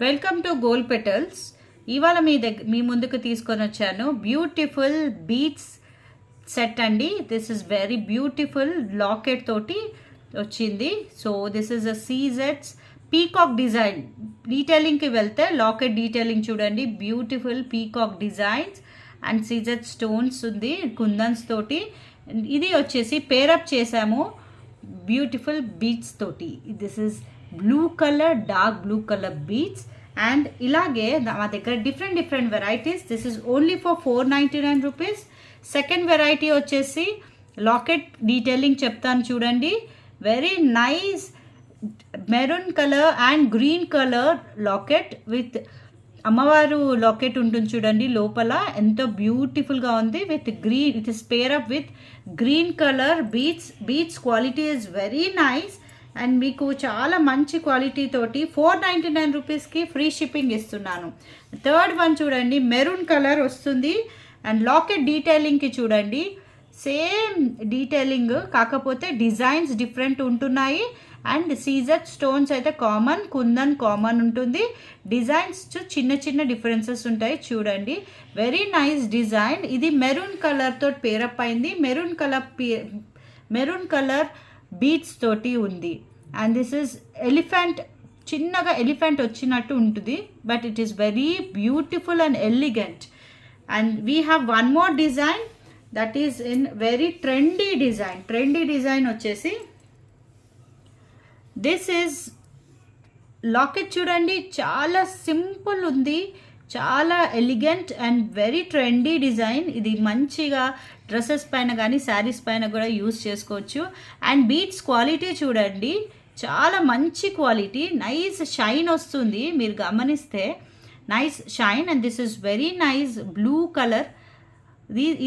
Welcome to gold petals. ఇవాళ మీ ముందుకు తీసుకొని వచ్చాను బ్యూటిఫుల్ బీట్స్ సెట్ అండి. This is very beautiful locket తోటి వచ్చింది. సో దిస్ ఇస్ అ సీజెట్స్ పీకాక్ డిజైన్. డీటెయిలింగ్కి వెళ్తే లాకెట్ డీటెయిలింగ్ చూడండి, beautiful peacock designs and CZ stones ఉంది కుందన్స్ తోటి. ఇది వచ్చేసి పేరప్ చేసాము బ్యూటిఫుల్ బీట్స్ తోటి. This is blue colour, dark blue colour beads. And ఇలాగే మా దగ్గర different varieties. This is only for 499 rupees. Second variety వచ్చేసి లాకెట్ డీటెయిలింగ్ చెప్తాను చూడండి. Very nice maroon colour and green colour locket with అమ్మవారు locket ఉంటుంది చూడండి, లోపల ఎంతో బ్యూటిఫుల్గా ఉంది. With green, it is pair up with green colour beads quality is very nice and మీకు చాలా మంచి క్వాలిటీ తోటి 499 రూపీస్కి ఫ్రీ షిప్పింగ్ ఇస్తున్నాను. థర్డ్ వన్ చూడండి, మెరూన్ కలర్ వస్తుంది అండ్ లాకెట్ డీటెయిలింగ్కి చూడండి, సేమ్ డీటెయిలింగ్ కాకపోతే డిజైన్స్ డిఫరెంట్ ఉంటున్నాయి. అండ్ సీజర్ స్టోన్స్ అయితే కామన్, కుందన్ కామన్ ఉంటుంది. డిజైన్స్ చిన్న డిఫరెన్సెస్ ఉంటాయి చూడండి. Very nice design. ఇది మెరూన్ కలర్తో పేరప్ అయింది. మెరూన్ కలర్ బీట్స్ తోటి ఉంది. అండ్ దిస్ ఇస్ ఎలిఫెంట్, చిన్నగా ఎలిఫెంట్ వచ్చినట్టు ఉంటుంది, but it is very beautiful and elegant. And we have one more design that is in very trendy design వచ్చేసి this is locket చూడండి, చాలా simple ఉంది, చాలా elegant and very trendy design. ఇది మంచిగా డ్రెస్సెస్ పైన కానీ శారీస్ పైన కూడా యూస్ చేసుకోవచ్చు. అండ్ బీట్స్ క్వాలిటీ చూడండి, చాలా మంచి క్వాలిటీ, నైస్ షైన్ వస్తుంది మీరు గమనిస్తే, nice shine. And this is very nice blue colour.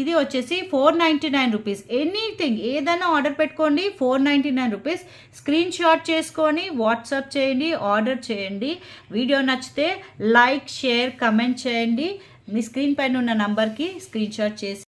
ఇది వచ్చేసి 499 రూపీస్. ఎనీథింగ్ ఏదైనా ఆర్డర్ పెట్టుకోండి, 499 రూపీస్. స్క్రీన్ షాట్ చేసుకొని వాట్సాప్ చేయండి, ఆర్డర్ చేయండి. వీడియో నచ్చితే లైక్, షేర్, కమెంట్ చేయండి. మీ స్క్రీన్ పైన ఉన్న నంబర్కి స్క్రీన్ షాట్ చేసి